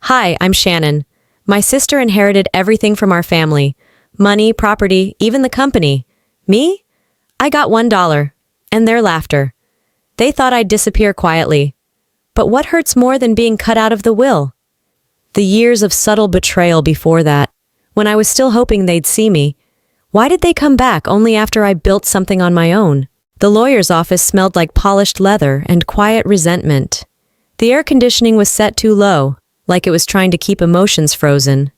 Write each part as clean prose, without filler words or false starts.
Hi, I'm Shannon. My sister inherited everything from our family. Money, property, even the company. Me? I got $1. And their laughter. They thought I'd disappear quietly. But what hurts more than being cut out of the will? The years of subtle betrayal before that, when I was still hoping they'd see me. Why did they come back only after I built something on my own? The lawyer's office smelled like polished leather and quiet resentment. The air conditioning was set too low, like it was trying to keep emotions frozen.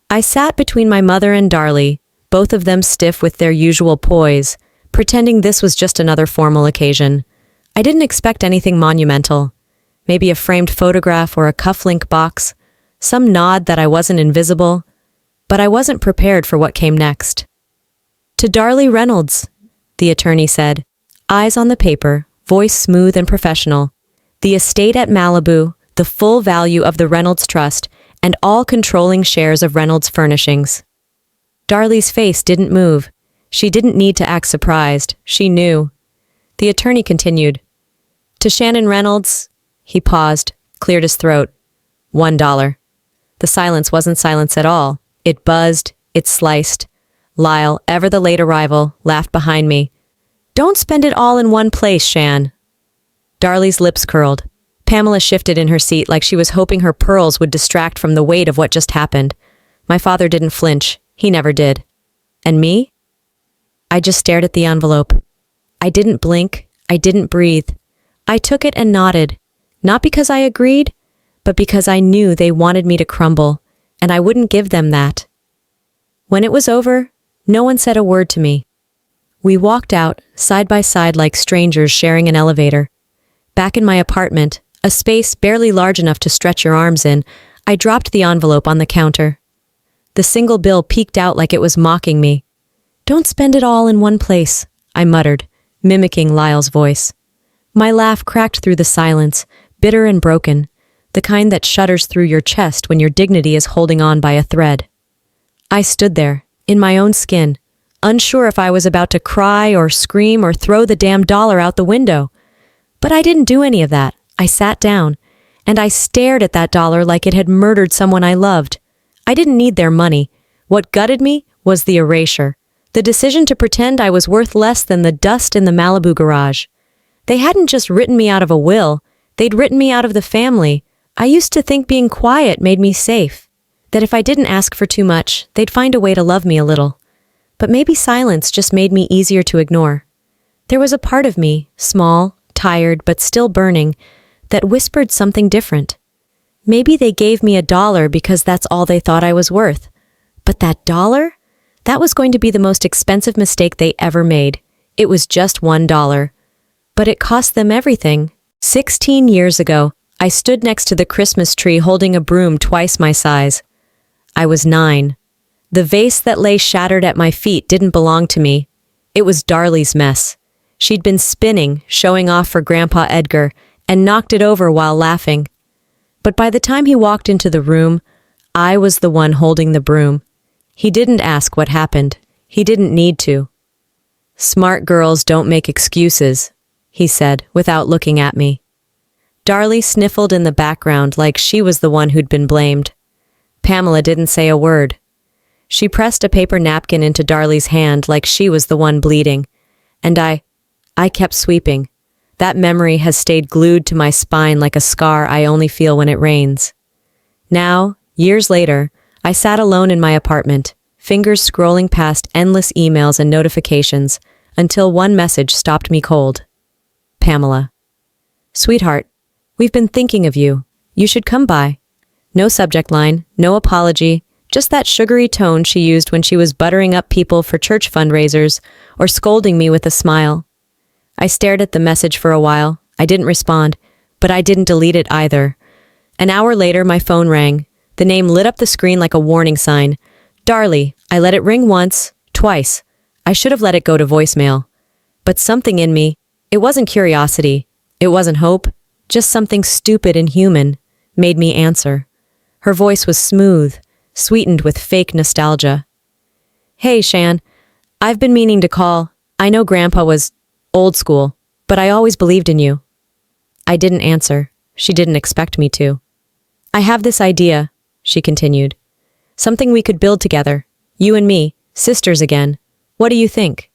I sat between my mother and Darlie, both of them stiff with their usual poise, pretending this was just another formal occasion. I didn't expect anything monumental. Maybe a framed photograph or a cufflink box, some nod that I wasn't invisible, but I wasn't prepared for what came next. To Darlie Reynolds, the attorney said, eyes on the paper, voice smooth and professional. The estate at Malibu, the full value of the Reynolds Trust, and all controlling shares of Reynolds Furnishings. Darlie's face didn't move. She didn't need to act surprised. She knew. The attorney continued. To Shannon Reynolds, he paused, cleared his throat. $1. The silence wasn't silence at all. It buzzed, it sliced. Lyle, ever the late arrival, laughed behind me. Don't spend it all in one place, Shan. Darlie's lips curled. Pamela shifted in her seat like she was hoping her pearls would distract from the weight of what just happened. My father didn't flinch. He never did. And me? I just stared at the envelope. I didn't blink. I didn't breathe. I took it and nodded. Not because I agreed, but because I knew they wanted me to crumble, and I wouldn't give them that. When it was over, no one said a word to me. We walked out, side by side like strangers sharing an elevator. Back in my apartment, a space barely large enough to stretch your arms in, I dropped the envelope on the counter. The single bill peeked out like it was mocking me. Don't spend it all in one place, I muttered, mimicking Lyle's voice. My laugh cracked through the silence, bitter and broken, the kind that shudders through your chest when your dignity is holding on by a thread. I stood there, in my own skin, unsure if I was about to cry or scream or throw the damn dollar out the window. But I didn't do any of that. I sat down, and I stared at that dollar like it had murdered someone I loved. I didn't need their money. What gutted me was the erasure, the decision to pretend I was worth less than the dust in the Malibu garage. They hadn't just written me out of a will, they'd written me out of the family. I used to think being quiet made me safe, that if I didn't ask for too much, they'd find a way to love me a little. But maybe silence just made me easier to ignore. There was a part of me, small, tired, but still burning, that whispered something different. Maybe they gave me $1 because that's all they thought I was worth. But that dollar? That was going to be the most expensive mistake they ever made. It was just $1. But it cost them everything. 16 years ago, I stood next to the Christmas tree holding a broom twice my size. I was 9. The vase that lay shattered at my feet didn't belong to me. It was Darlie's mess. She'd been spinning, showing off for Grandpa Edgar, and knocked it over while laughing. But by the time he walked into the room, I was the one holding the broom. He didn't ask what happened. He didn't need to. Smart girls don't make excuses, he said, without looking at me. Darlie sniffled in the background like she was the one who'd been blamed. Pamela didn't say a word. She pressed a paper napkin into Darlie's hand like she was the one bleeding. And I kept sweeping. That memory has stayed glued to my spine like a scar I only feel when it rains. Now, years later, I sat alone in my apartment, fingers scrolling past endless emails and notifications, until one message stopped me cold. Pamela. Sweetheart, we've been thinking of you. You should come by. No subject line, no apology, just that sugary tone she used when she was buttering up people for church fundraisers or scolding me with a smile. I stared at the message for a while. I didn't respond, but I didn't delete it either. An hour later, my phone rang. The name lit up the screen like a warning sign. Darlie. I let it ring once, twice. I should have let it go to voicemail. But something in me, it wasn't curiosity, it wasn't hope, just something stupid and human, made me answer. Her voice was smooth, sweetened with fake nostalgia. Hey, Shan. I've been meaning to call. I know Grandpa was old school, but I always believed in you. I didn't answer. She didn't expect me to. I have this idea, she continued. Something we could build together. You and me, sisters again. What do you think?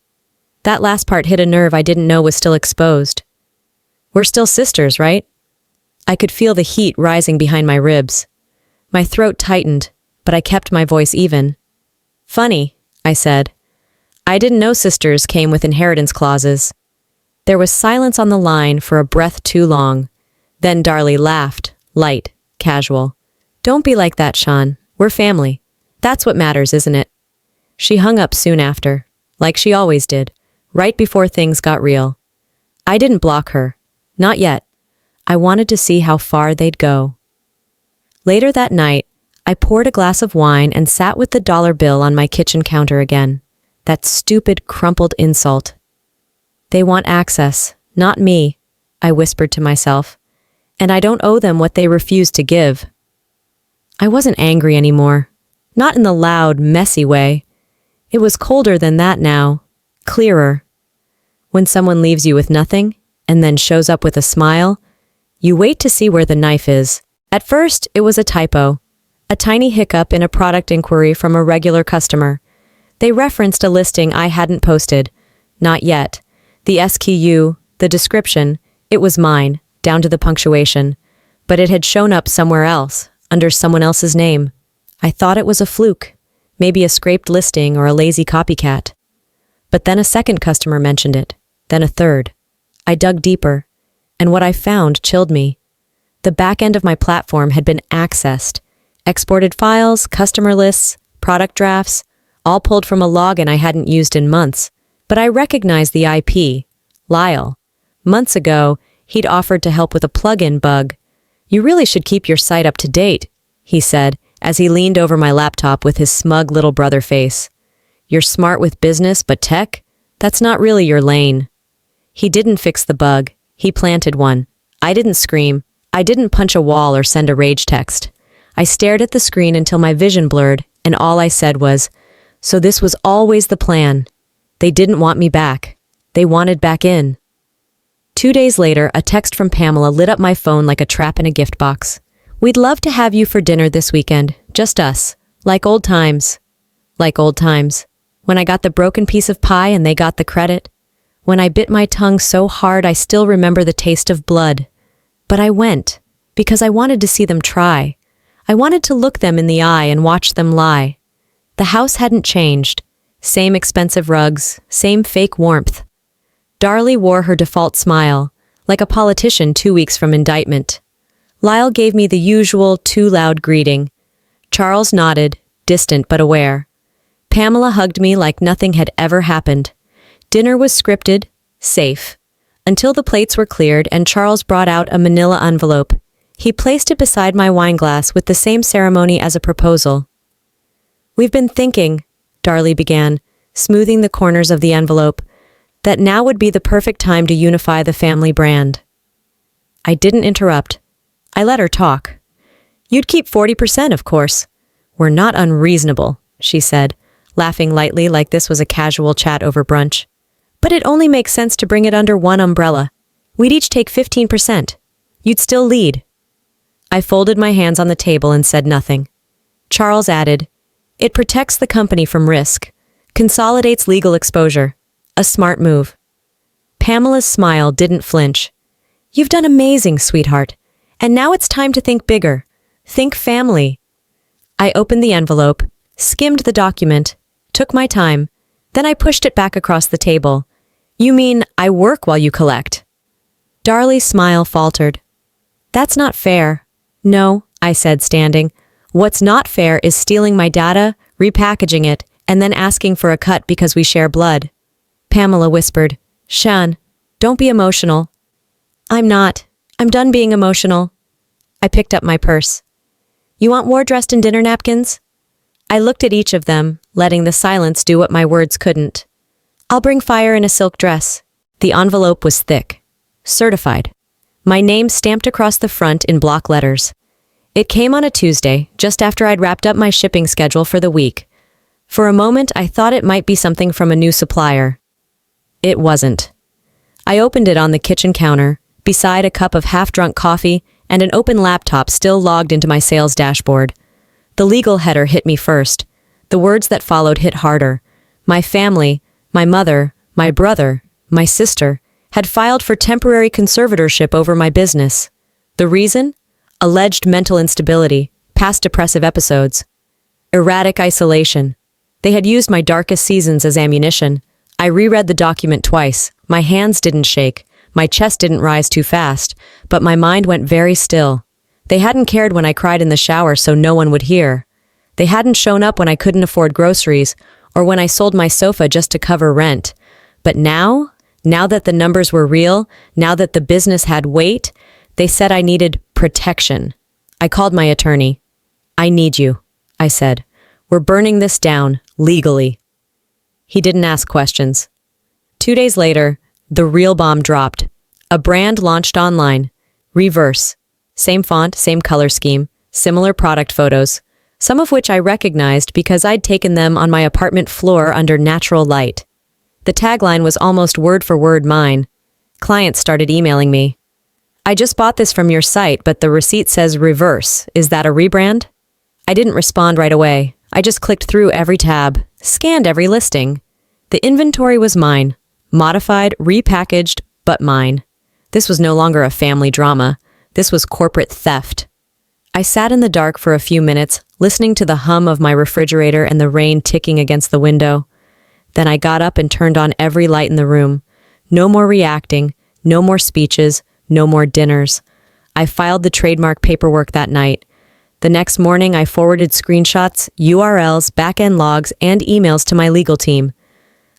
That last part hit a nerve I didn't know was still exposed. We're still sisters, right? I could feel the heat rising behind my ribs. My throat tightened, but I kept my voice even. Funny, I said. I didn't know sisters came with inheritance clauses. There was silence on the line for a breath too long. Then Darlie laughed, light, casual. Don't be like that, Sean. We're family. That's what matters, isn't it? She hung up soon after, like she always did, right before things got real. I didn't block her. Not yet. I wanted to see how far they'd go. Later that night, I poured a glass of wine and sat with the dollar bill on my kitchen counter again. That stupid, crumpled insult. They want access, not me, I whispered to myself, and I don't owe them what they refuse to give. I wasn't angry anymore, not in the loud, messy way. It was colder than that now, clearer. When someone leaves you with nothing, and then shows up with a smile, you wait to see where the knife is. At first, it was a typo, a tiny hiccup in a product inquiry from a regular customer. They referenced a listing I hadn't posted. Not yet. The SKU, the description, it was mine, down to the punctuation. But it had shown up somewhere else, under someone else's name. I thought it was a fluke, maybe a scraped listing or a lazy copycat. But then a second customer mentioned it, then a third. I dug deeper, and what I found chilled me. The back end of my platform had been accessed. Exported files, customer lists, product drafts, all pulled from a login I hadn't used in months. But I recognized the IP, Lyle. Months ago, he'd offered to help with a plugin bug. You really should keep your site up to date, he said, as he leaned over my laptop with his smug little brother face. You're smart with business, but tech? That's not really your lane. He didn't fix the bug. He planted one. I didn't scream. I didn't punch a wall or send a rage text. I stared at the screen until my vision blurred, and all I said was, so this was always the plan. They didn't want me back. They wanted back in. 2 days later, a text from Pamela lit up my phone like a trap in a gift box. We'd love to have you for dinner this weekend. Just us. Like old times. Like old times. When I got the broken piece of pie and they got the credit. When I bit my tongue so hard I still remember the taste of blood. But I went, because I wanted to see them try. I wanted to look them in the eye and watch them lie. The house hadn't changed. Same expensive rugs, same fake warmth. Darlie wore her default smile, like a politician 2 weeks from indictment. Lyle gave me the usual too loud greeting. Charles nodded, distant but aware. Pamela hugged me like nothing had ever happened. Dinner was scripted, safe. Until the plates were cleared and Charles brought out a manila envelope. He placed it beside my wine glass with the same ceremony as a proposal. We've been thinking, Darlie began, smoothing the corners of the envelope, that now would be the perfect time to unify the family brand. I didn't interrupt. I let her talk. You'd keep 40%, of course. We're not unreasonable, she said, laughing lightly like this was a casual chat over brunch. But it only makes sense to bring it under one umbrella. We'd each take 15%. You'd still lead. I folded my hands on the table and said nothing. Charles added, it protects the company from risk, consolidates legal exposure. A smart move. Pamela's smile didn't flinch. You've done amazing, sweetheart. And now it's time to think bigger. Think family. I opened the envelope, skimmed the document, took my time, then I pushed it back across the table. You mean I work while you collect? Darlie's smile faltered. That's not fair. No, I said, standing. What's not fair is stealing my data, repackaging it, and then asking for a cut because we share blood. Pamela whispered, Sean, don't be emotional. I'm not. I'm done being emotional. I picked up my purse. You want more dressed in dinner napkins? I looked at each of them, letting the silence do what my words couldn't. I'll bring fire in a silk dress. The envelope was thick. Certified. My name stamped across the front in block letters. It came on a Tuesday, just after I'd wrapped up my shipping schedule for the week. For a moment, I thought it might be something from a new supplier. It wasn't. I opened it on the kitchen counter, beside a cup of half-drunk coffee and an open laptop still logged into my sales dashboard. The legal header hit me first. The words that followed hit harder. My family, my mother, my brother, my sister, had filed for temporary conservatorship over my business. The reason? Alleged mental instability, past depressive episodes, erratic isolation. They had used my darkest seasons as ammunition. I reread the document twice. My hands didn't shake. My chest didn't rise too fast, but my mind went very still. They hadn't cared when I cried in the shower so no one would hear. They hadn't shown up when I couldn't afford groceries or when I sold my sofa just to cover rent. But now that the numbers were real, now that the business had weight, they said I needed protection. I called my attorney. I need you, I said. We're burning this down, legally. He didn't ask questions. 2 days later, the real bomb dropped. A brand launched online. Reverse. Same font, same color scheme, similar product photos, some of which I recognized because I'd taken them on my apartment floor under natural light. The tagline was almost word for word mine. Clients started emailing me. I just bought this from your site, but the receipt says reverse. Is that a rebrand? I didn't respond right away. I just clicked through every tab, scanned every listing. The inventory was mine. Modified, repackaged, but mine. This was no longer a family drama. This was corporate theft. I sat in the dark for a few minutes, listening to the hum of my refrigerator and the rain ticking against the window. Then I got up and turned on every light in the room. No more reacting, no more speeches, no more dinners. I filed the trademark paperwork that night. The next morning, I forwarded screenshots, URLs, back-end logs, and emails to my legal team.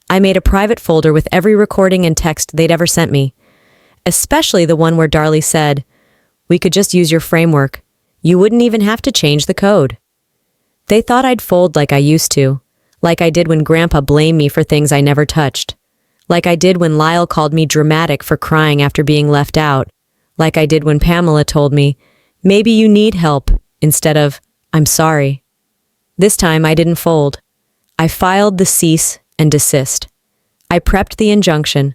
I made a private folder with every recording and text they'd ever sent me, especially the one where Darlie said, "We could just use your framework. You wouldn't even have to change the code." They thought I'd fold like I used to, like I did when Grandpa blamed me for things I never touched, like I did when Lyle called me dramatic for crying after being left out, like I did when Pamela told me, "Maybe you need help," instead of, "I'm sorry." This time I didn't fold. I filed the cease and desist. I prepped the injunction.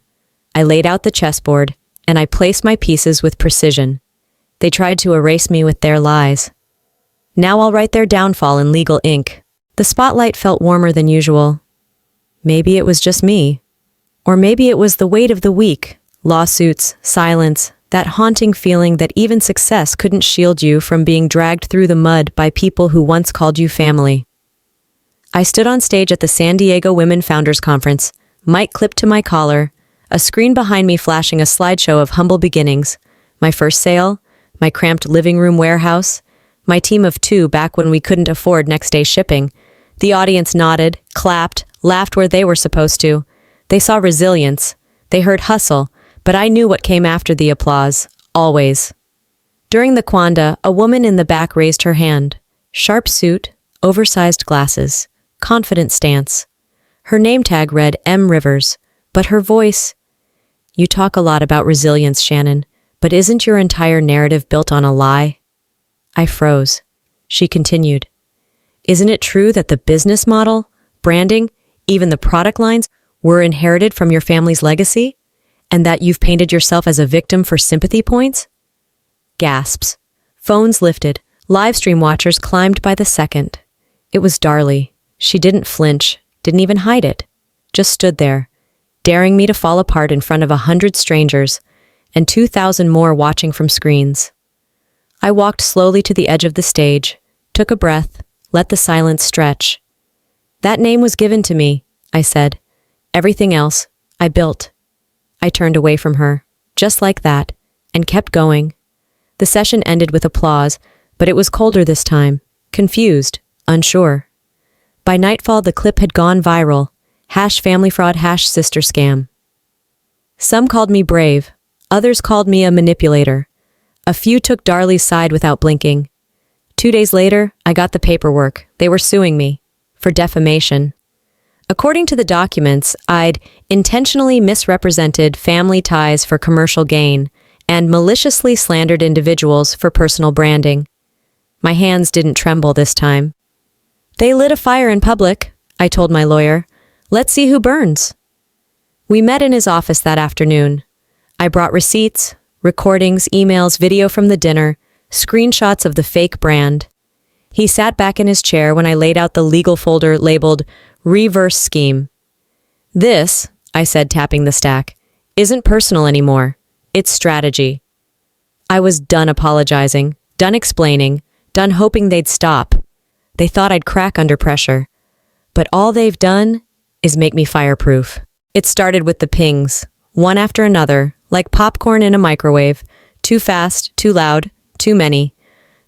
I laid out the chessboard, and I placed my pieces with precision. They tried to erase me with their lies. Now I'll write their downfall in legal ink. The spotlight felt warmer than usual. Maybe it was just me. Or maybe it was the weight of the week, lawsuits, silence, that haunting feeling that even success couldn't shield you from being dragged through the mud by people who once called you family. I stood on stage at the San Diego Women Founders Conference, mic clipped to my collar, a screen behind me flashing a slideshow of humble beginnings, my first sale, my cramped living room warehouse, my team of 2 back when we couldn't afford next-day shipping. The audience nodded, clapped, laughed where they were supposed to. They saw resilience. They heard hustle, but I knew what came after the applause, always. During the Kwanda, a woman in the back raised her hand. Sharp suit, oversized glasses, confident stance. Her name tag read M. Rivers, but her voice... "You talk a lot about resilience, Shannon, but isn't your entire narrative built on a lie?" I froze. She continued. "Isn't it true that the business model, branding, even the product lines were inherited from your family's legacy? And that you've painted yourself as a victim for sympathy points?" Gasps. Phones lifted. Live stream watchers climbed by the second. It was Darlie. She didn't flinch, didn't even hide it. Just stood there, daring me to fall apart in front of 100 strangers and 2,000 more watching from screens. I walked slowly to the edge of the stage, took a breath, let the silence stretch. "That name was given to me," I said. "Everything else, I built." I turned away from her, just like that, and kept going. The session ended with applause, but it was colder this time, confused, unsure. By nightfall, the clip had gone viral. #family fraud, #sister scam. Some called me brave. Others called me a manipulator. A few took Darlie's side without blinking. 2 days later, I got the paperwork. They were suing me for defamation. According to the documents, I'd intentionally misrepresented family ties for commercial gain and maliciously slandered individuals for personal branding. My hands didn't tremble this time. "They lit a fire in public," I told my lawyer. "Let's see who burns." We met in his office that afternoon. I brought receipts, recordings, emails, video from the dinner, screenshots of the fake brand. He sat back in his chair when I laid out the legal folder labeled Reverse Scheme. "This," I said, tapping the stack, "isn't personal anymore. It's strategy." I was done apologizing, done explaining, done hoping they'd stop. They thought I'd crack under pressure. But all they've done is make me fireproof. It started with the pings, one after another, like popcorn in a microwave, too fast, too loud, too many.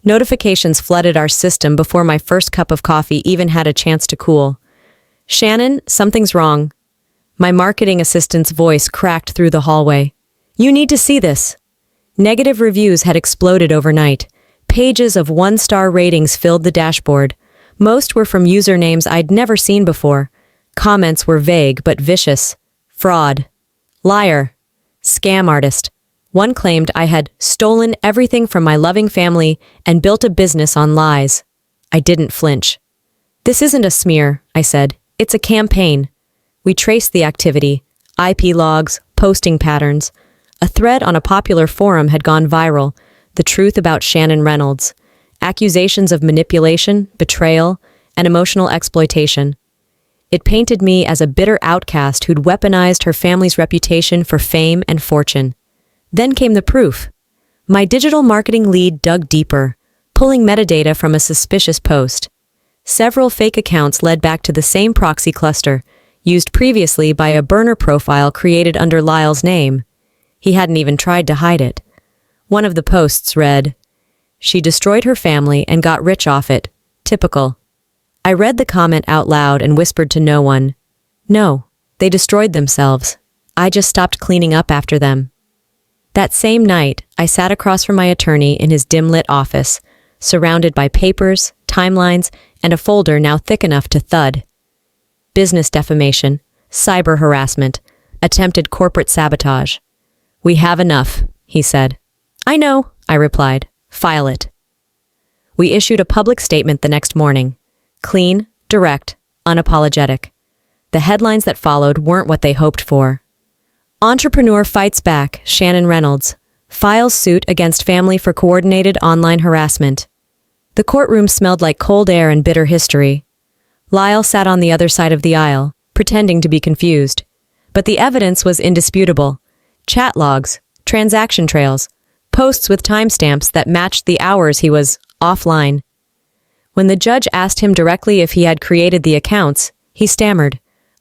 Notifications flooded our system before my first cup of coffee even had a chance to cool. "Shannon, something's wrong." My marketing assistant's voice cracked through the hallway. "You need to see this." Negative reviews had exploded overnight. Pages of one-star ratings filled the dashboard. Most were from usernames I'd never seen before. Comments were vague but vicious. "Fraud," "Liar," "Scam artist." One claimed I had stolen everything from my loving family and built a business on lies. I didn't flinch. "This isn't a smear," I said. "It's a campaign." We traced the activity, IP logs, posting patterns. A thread on a popular forum had gone viral, the truth about Shannon Reynolds, accusations of manipulation, betrayal, and emotional exploitation. It painted me as a bitter outcast who'd weaponized her family's reputation for fame and fortune. Then came the proof. My digital marketing lead dug deeper, pulling metadata from a suspicious post. Several fake accounts led back to the same proxy cluster, used previously by a burner profile created under Lyle's name. He hadn't even tried to hide it. One of the posts read, "She destroyed her family and got rich off it. Typical." I read the comment out loud and whispered to no one. "No, they destroyed themselves. I just stopped cleaning up after them." That same night, I sat across from my attorney in his dim-lit office, surrounded by papers, timelines, and a folder now thick enough to thud. Business defamation, cyber harassment, attempted corporate sabotage. "We have enough," he said. "I know," I replied. "File it." We issued a public statement the next morning. Clean, direct, unapologetic. The headlines that followed weren't what they hoped for. "Entrepreneur fights back, Shannon Reynolds. Files suit against family for coordinated online harassment." The courtroom smelled like cold air and bitter history. Lyle sat on the other side of the aisle, pretending to be confused. But the evidence was indisputable. Chat logs, transaction trails, posts with timestamps that matched the hours he was offline. When the judge asked him directly if he had created the accounts, he stammered,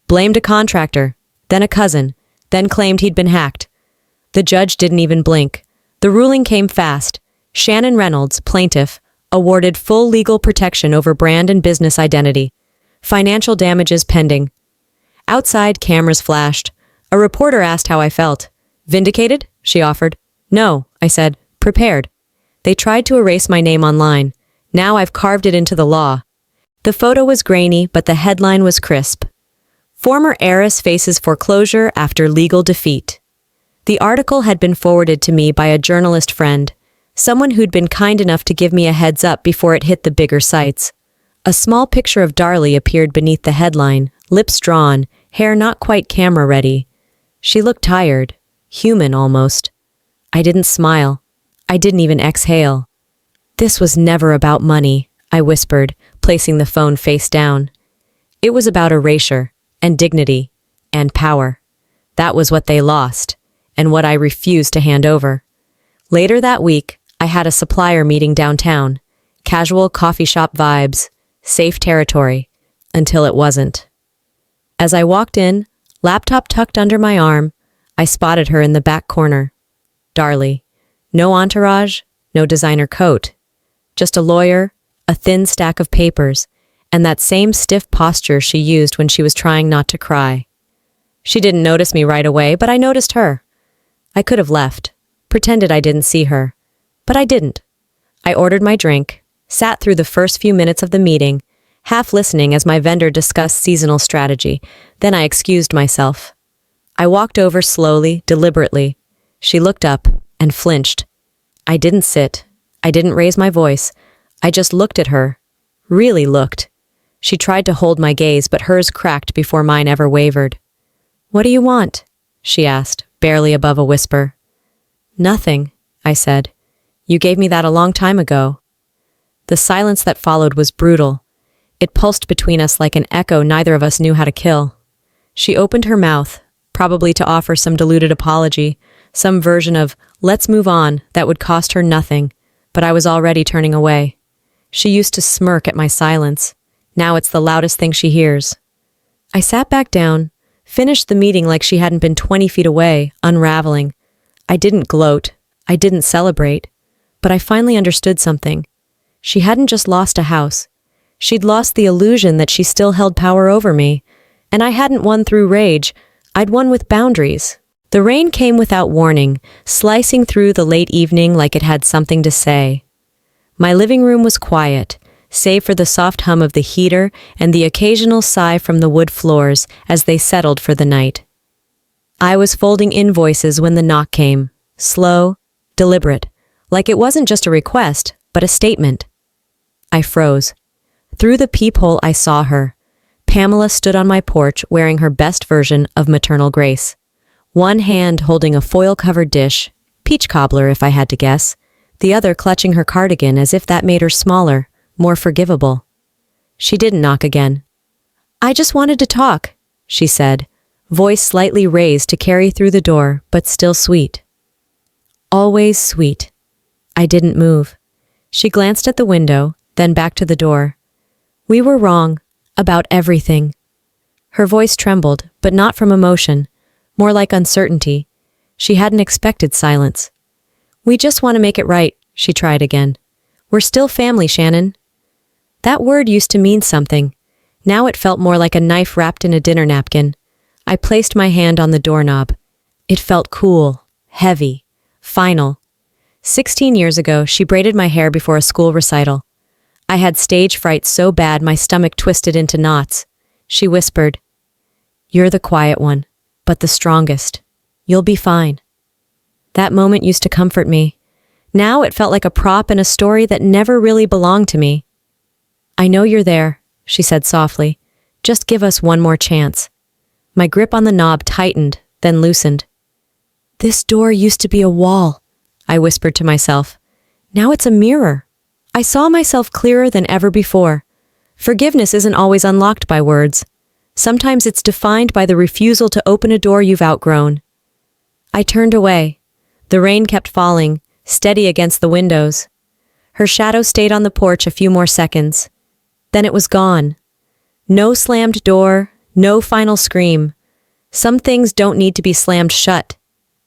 blamed a contractor, then a cousin, then claimed he'd been hacked. The judge didn't even blink. The ruling came fast. Shannon Reynolds, plaintiff, awarded full legal protection over brand and business identity. Financial damages pending. Outside, cameras flashed. A reporter asked how I felt. "Vindicated?" she offered. "No," I said. "Prepared." They tried to erase my name online. Now I've carved it into the law. The photo was grainy, but the headline was crisp. "Former heiress faces foreclosure after legal defeat." The article had been forwarded to me by a journalist friend, someone who'd been kind enough to give me a heads up before it hit the bigger sites. A small picture of Darlie appeared beneath the headline, lips drawn, hair not quite camera ready. She looked tired, human almost. I didn't smile. I didn't even exhale. "This was never about money," I whispered, placing the phone face down. "It was about erasure, and dignity, and power. That was what they lost, and what I refused to hand over." Later that week, I had a supplier meeting downtown. Casual coffee shop vibes, safe territory, until it wasn't. As I walked in, laptop tucked under my arm, I spotted her in the back corner. Darlie. No entourage, no designer coat. Just a lawyer, a thin stack of papers, and that same stiff posture she used when she was trying not to cry. She didn't notice me right away, but I noticed her. I could have left, pretended I didn't see her, but I didn't. I ordered my drink, sat through the first few minutes of the meeting, half listening as my vendor discussed seasonal strategy. Then I excused myself. I walked over slowly, deliberately. She looked up and flinched. I didn't sit. I didn't raise my voice. I just looked at her. Really looked. She tried to hold my gaze, but hers cracked before mine ever wavered. "What do you want?" she asked, barely above a whisper. "Nothing," I said. You gave me that a long time ago." The silence that followed was brutal. It pulsed between us like an echo neither of us knew how to kill. She opened her mouth, probably to offer some diluted apology, some version of "let's move on" that would cost her nothing, but I was already turning away. She used to smirk at my silence. Now it's the loudest thing she hears. I sat back down, finished the meeting like she hadn't been 20 feet away, unraveling. I didn't gloat. I didn't celebrate. But I finally understood something. She hadn't just lost a house. She'd lost the illusion that she still held power over me. And I hadn't won through rage. I'd won with boundaries. The rain came without warning, slicing through the late evening like it had something to say. My living room was quiet, save for the soft hum of the heater and the occasional sigh from the wood floors as they settled for the night. I was folding invoices when the knock came, slow, deliberate, like it wasn't just a request, but a statement. I froze. Through the peephole I saw her. Pamela stood on my porch wearing her best version of maternal grace. One hand holding a foil-covered dish, peach cobbler if I had to guess, the other clutching her cardigan as if that made her smaller, more forgivable. She didn't knock again. "I just wanted to talk," she said, voice slightly raised to carry through the door, but still sweet. Always sweet. I didn't move. She glanced at the window, then back to the door. "We were wrong. About everything." Her voice trembled, but not from emotion, more like uncertainty. She hadn't expected silence. "We just want to make it right," she tried again. "We're still family, Shannon." That word used to mean something. Now it felt more like a knife wrapped in a dinner napkin. I placed my hand on the doorknob. It felt cool, heavy, final. 16 years ago, she braided my hair before a school recital. I had stage fright so bad my stomach twisted into knots. She whispered, "You're the quiet one, but the strongest. You'll be fine." That moment used to comfort me. Now it felt like a prop in a story that never really belonged to me. "I know you're there," she said softly. "Just give us one more chance." My grip on the knob tightened, then loosened. "This door used to be a wall," I whispered to myself. "Now it's a mirror." I saw myself clearer than ever before. Forgiveness isn't always unlocked by words. Sometimes it's defined by the refusal to open a door you've outgrown. I turned away. The rain kept falling, steady against the windows. Her shadow stayed on the porch a few more seconds. Then it was gone. No slammed door, no final scream. Some things don't need to be slammed shut.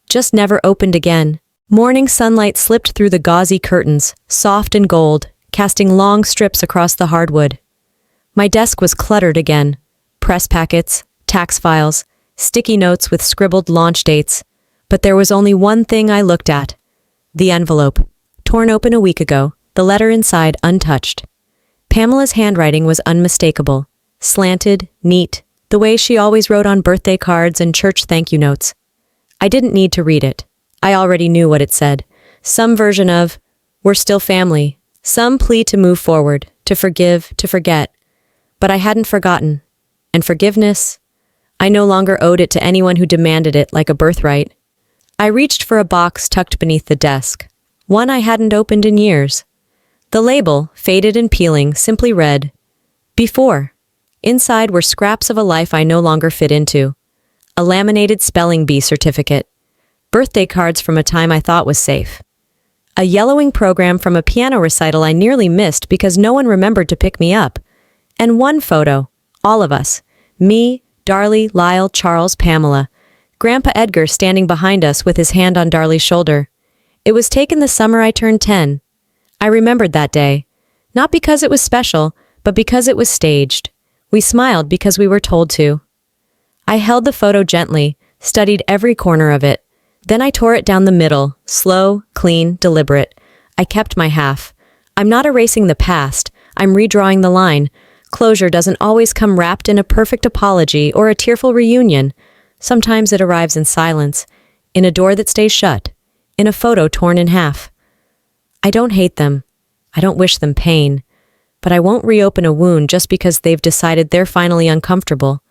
Just never opened again. Morning sunlight slipped through the gauzy curtains, soft and gold, casting long strips across the hardwood. My desk was cluttered again. Press packets, tax files, sticky notes with scribbled launch dates. But there was only one thing I looked at. The envelope, torn open a week ago, the letter inside untouched. Pamela's handwriting was unmistakable, slanted, neat, the way she always wrote on birthday cards and church thank you notes. I didn't need to read it. I already knew what it said. Some version of, "We're still family." Some plea to move forward, to forgive, to forget. But I hadn't forgotten. And forgiveness? I no longer owed it to anyone who demanded it like a birthright. I reached for a box tucked beneath the desk, one I hadn't opened in years. The label, faded and peeling, simply read, "Before." Inside were scraps of a life I no longer fit into. A laminated spelling bee certificate. Birthday cards from a time I thought was safe. A yellowing program from a piano recital I nearly missed because no one remembered to pick me up. And one photo, all of us. Me, Darlie, Lyle, Charles, Pamela. Grandpa Edgar standing behind us with his hand on Darlie's shoulder. It was taken the summer I turned 10. I remembered that day. Not because it was special, but because it was staged. We smiled because we were told to. I held the photo gently, studied every corner of it. Then I tore it down the middle, slow, clean, deliberate. I kept my half. I'm not erasing the past. I'm redrawing the line. Closure doesn't always come wrapped in a perfect apology or a tearful reunion. Sometimes it arrives in silence, in a door that stays shut, in a photo torn in half. I don't hate them. I don't wish them pain. But I won't reopen a wound just because they've decided they're finally uncomfortable.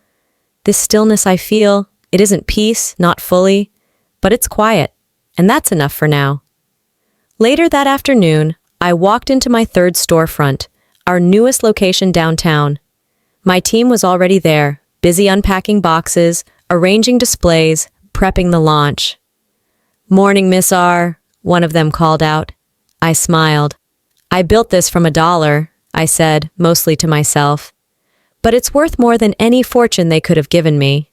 This stillness I feel, it isn't peace, not fully, but it's quiet, and that's enough for now. Later that afternoon, I walked into my third storefront, our newest location downtown. My team was already there, busy unpacking boxes, arranging displays, prepping the launch. "Morning, Miss R," one of them called out. I smiled. "I built this from $1, I said, mostly to myself. "But it's worth more than any fortune they could have given me."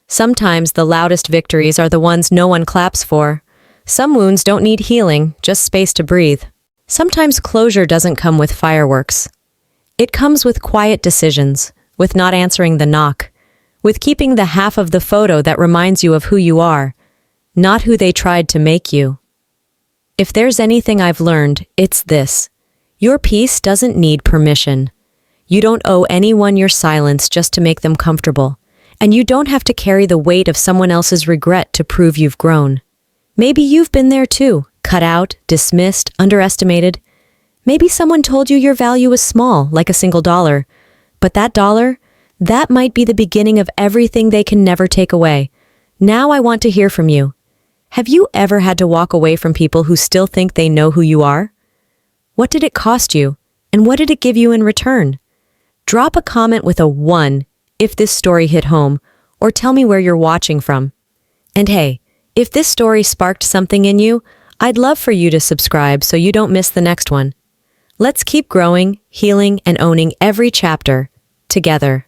Sometimes the loudest victories are the ones no one claps for. Some wounds don't need healing, just space to breathe. Sometimes closure doesn't come with fireworks. It comes with quiet decisions, with not answering the knock, with keeping the half of the photo that reminds you of who you are, not who they tried to make you. If there's anything I've learned, it's this. Your peace doesn't need permission. You don't owe anyone your silence just to make them comfortable, and you don't have to carry the weight of someone else's regret to prove you've grown. Maybe you've been there too, cut out, dismissed, underestimated. Maybe someone told you your value was small, like a single dollar. But that dollar, that might be the beginning of everything they can never take away. Now I want to hear from you. Have you ever had to walk away from people who still think they know who you are? What did it cost you? And what did it give you in return? Drop a comment with a 1 if this story hit home, or tell me where you're watching from. And hey, if this story sparked something in you, I'd love for you to subscribe so you don't miss the next one. Let's keep growing, healing, and owning every chapter together.